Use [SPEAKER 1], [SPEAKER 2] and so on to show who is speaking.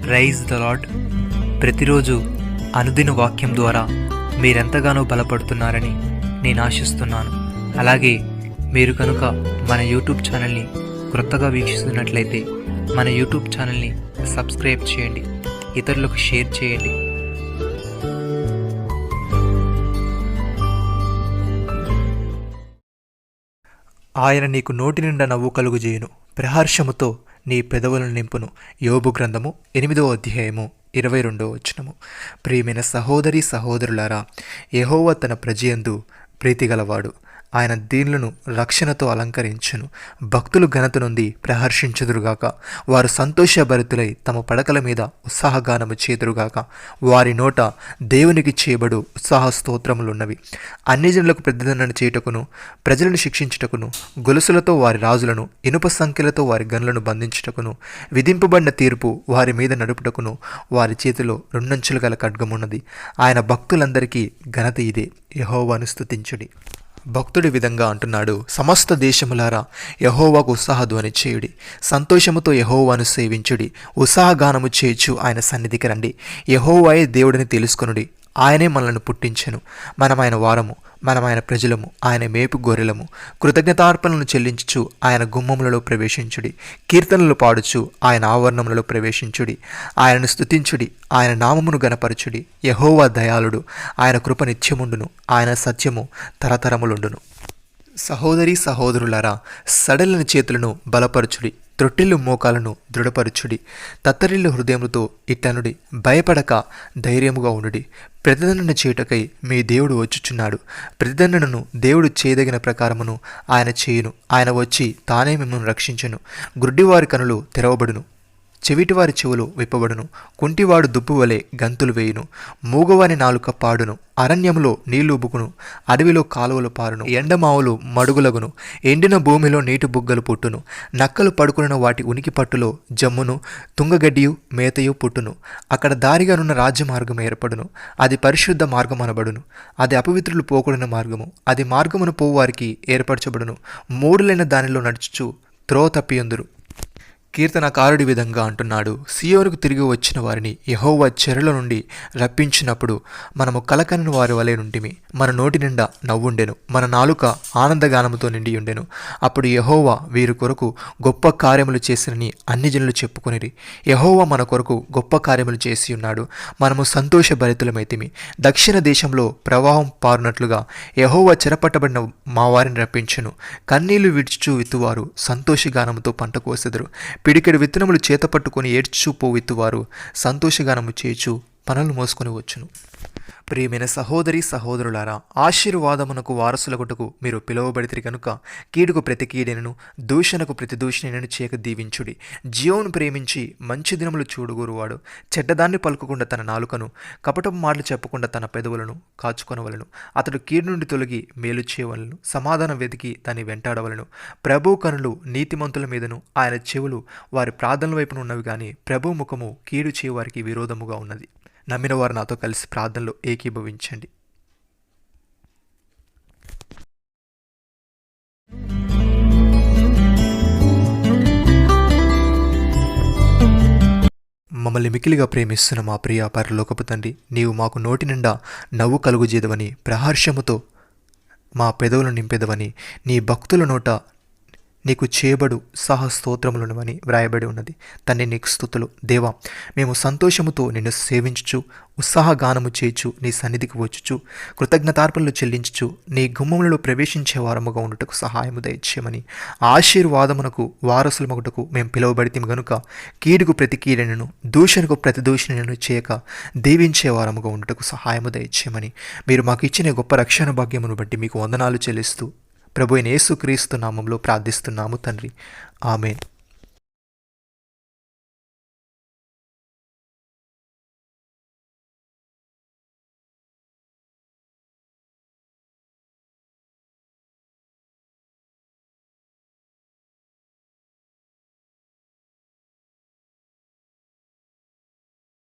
[SPEAKER 1] Praise the lord. ప్రతిరోజు అనుదిన వాక్యం ద్వారా మీరెంతగానో బలపడుతున్నారని నేను ఆశిస్తున్నాను. అలాగే మీరు కనుక మన యూట్యూబ్ ఛానల్ని క్రొత్తగా వీక్షిస్తున్నట్లయితే మన యూట్యూబ్ ఛానల్ని సబ్స్క్రైబ్ చేయండి, ఇతరులకు షేర్ చేయండి. ఆయన నీకు నోటి నిండా నవ్వు కలుగుజేయును, ప్రహర్షముతో నీ పెదవులను నింపును. యోబు గ్రంథము 8వ అధ్యాయము 22వ వచనము. ప్రియమైన సహోదరి సహోదరులారా, యెహోవా తన ప్రజయందు ప్రీతిగలవాడు, ఆయన దీనులను రక్షణతో అలంకరించును. భక్తులు ఘనత నుండి ప్రహర్షించుదురుగాక, వారు సంతోషభరితులై తమ పడకల మీద ఉత్సాహగానము చేదురుగాక. వారి నోట దేవునికి చేయబడు ఉత్సాహ స్తోత్రములున్నవి. అన్ని జనులకు పెద్దదన్నను చేయుటకును, ప్రజలను శిక్షించుటకును, గొలుసులతో వారి రాజులను, ఇనుప సంఖ్యలతో వారి గనులను బంధించుటకును, విధింపబడిన తీర్పు వారి మీద నడుపుటకును వారి చేతిలో రెండంచులు గల ఖడ్గమున్నది. ఆయన భక్తులందరికీ ఘనత ఇదే. యెహోవాను స్తుతించుడి. భక్తుడి విధంగా అంటున్నాడు, సమస్త దేశములారా యెహోవాకు ఉత్సాహధ్వని చేయుడి, సంతోషముతో యెహోవాను సేవించుడి, ఉత్సాహగానము చేయుచు ఆయన సన్నిధికి రండి. యెహోవాయే దేవుడిని తెలుసుకొనుడి, ఆయనే మనల్ని పుట్టించెను, మనమైన వారము, మనమైన ప్రజలము, ఆయన మేపు గొర్రెలము. కృతజ్ఞతార్పణలను చెల్లించుచు ఆయన గుమ్మములలో ప్రవేశించుడి, కీర్తనలు పాడుచు ఆయన ఆవరణములలో ప్రవేశించుడి. ఆయనను స్తుతించుడి, ఆయన నామమును గణపరచుడి. యెహోవా దయాళుడు, ఆయన కృప నిత్యముండును, ఆయన సత్యము తరతరములుండును. సహోదరి సహోదరులారా, సడలిన చేతులను బలపరచుడి, త్రొట్టిల్లు మోకాలను దృఢపరచుడి, తత్తరిల్లు హృదయములతో ఇట్టనుడి, భయపడక ధైర్యముగా ఉండుడి. ప్రతిదండన చేయుటకై మీ దేవుడు వచ్చుచున్నాడు. ప్రతిదండనను దేవుడు చేయదగిన ప్రకారమును ఆయన చేయును. ఆయన వచ్చి తానే మిమ్మల్ని రక్షించును. గుడ్డివారి కనులు తెరవబడును, చెవిటివారి చెవులు విప్పబడును, కుంటివాడు దుప్పు వలె గంతులు వేయును, మూగవాని నాలుక పాడును, అరణ్యములో నీళ్లు ఉబుకును, అడవిలో కాలువలు పారును, ఎండమావులు మడుగులగును, ఎండిన భూమిలో నీటి బుగ్గలు పుట్టును, నక్కలు పడుకున్న వాటి ఉనికి పట్టులో జమ్మును, తుంగగడ్డియు మేతయు పుట్టును. అక్కడ దారిగానున్న రాజ్య మార్గం ఏర్పడును, అది పరిశుద్ధ మార్గం అనబడును. అది అపవిత్రులు పోకూడిన మార్గము, అది మార్గమును పోవు వారికి ఏర్పరచబడును. మూడులైన దానిలో నడుచుచు త్రోవ తప్పియందురు. కీర్తనకారుడి విధంగా అంటున్నాడు, సియోనుకు తిరిగి వచ్చిన వారిని యెహోవా చెరల నుండి రప్పించినప్పుడు మనము కలకని వారి వలె నుంటిమి. మన నోటి నిండా నవ్వుండెను, మన నాలుక ఆనందగానముతో నిండి ఉండెను. అప్పుడు యెహోవా వీరి కొరకు గొప్ప కార్యములు చేసినని అన్ని జనులు చెప్పుకొనిరి. యెహోవా మన కొరకు గొప్ప కార్యములు చేసి ఉన్నాడు, మనము సంతోషభరితులమైతిమి. దక్షిణ దేశంలో ప్రవాహం పారునట్లుగా యెహోవా చెరపట్టబడిన మా వారిని రప్పించును. కన్నీళ్లు విడుచుచూ విత్తువారు సంతోషగానముతో పంట కోసెదరు. పిడికెడు విత్తనములు చేత పట్టుకుని ఏడ్చు విత్తువారు సంతోషగానము చేచు పనులు మోసుకొని వచ్చును. ప్రియమైన సహోదరి సహోదరులారా, ఆశీర్వాదమునకు వారసులగుటకు మీరు పిలువబడితిరి కనుక కీడుకు ప్రతి కీడెనను, దూషణకు ప్రతి దూషణను చేయక దీవించుడి. జీవమును ప్రేమించి మంచి దినములు చూడుగోరువాడు చెడ్డదాన్ని పలుకకుండా తన నాలుకను, కపటపు మాటలు చెప్పకుండా తన పెదవులను కాచుకొనవలను. అతడు కీడు నుండి తొలగి మేలు చేయవలను, సమాధానం వెతికి దాన్ని వెంటాడవలను. ప్రభు కనులు నీతిమంతుల మీదను, ఆయన చెవులు వారి ప్రార్థనల వైపున ఉన్నవి కానీ ప్రభు ముఖము కీడు చేయవారికి విరోధముగా ఉన్నది. నమ్మిన వారు నాతో కలిసి ప్రార్థనలో ఏకీభవించండి. మమ్మల్ని మికిలిగా ప్రేమిస్తున్న మా ప్రియ పరలోకపు తండ్రి, నీవు మాకు నోటి నిండా నవ్వు కలుగుజేదవని, ప్రహర్షముతో మా పెదవులను నింపేదవని, నీ భక్తుల నోట నీకు చేయబడు స్తోత్రములునవని వ్రాయబడి ఉన్నది. తండ్రి నీకు స్తుతులు. దేవా, మేము సంతోషముతో నిన్ను సేవించుచు, ఉత్సాహగానము చేయుచు, నీ సన్నిధికి వచ్చుచు, కృతజ్ఞతార్పణలు చెల్లించుచు, నీ గుమ్మములలో ప్రవేశించే వారముగా ఉండుటకు సహాయము దయచేయమని, ఆశీర్వాదమునకు వారసులమగుటకు మేము పిలువబడితిమి గనుక కీడుకు ప్రతి కీడెనను, దూషణకు ప్రతి దూషణను చేయక దీవించే వారముగా ఉండుటకు సహాయము దయచేయమని, మీరు మాకు ఇచ్చిన గొప్ప రక్షణ భాగ్యమును బట్టి మీకు వందనాలు చెల్లిస్తూ ప్రభువైన యేసుక్రీస్తు నామములో ప్రార్థిస్తున్నాము తండ్రి. ఆమేన్.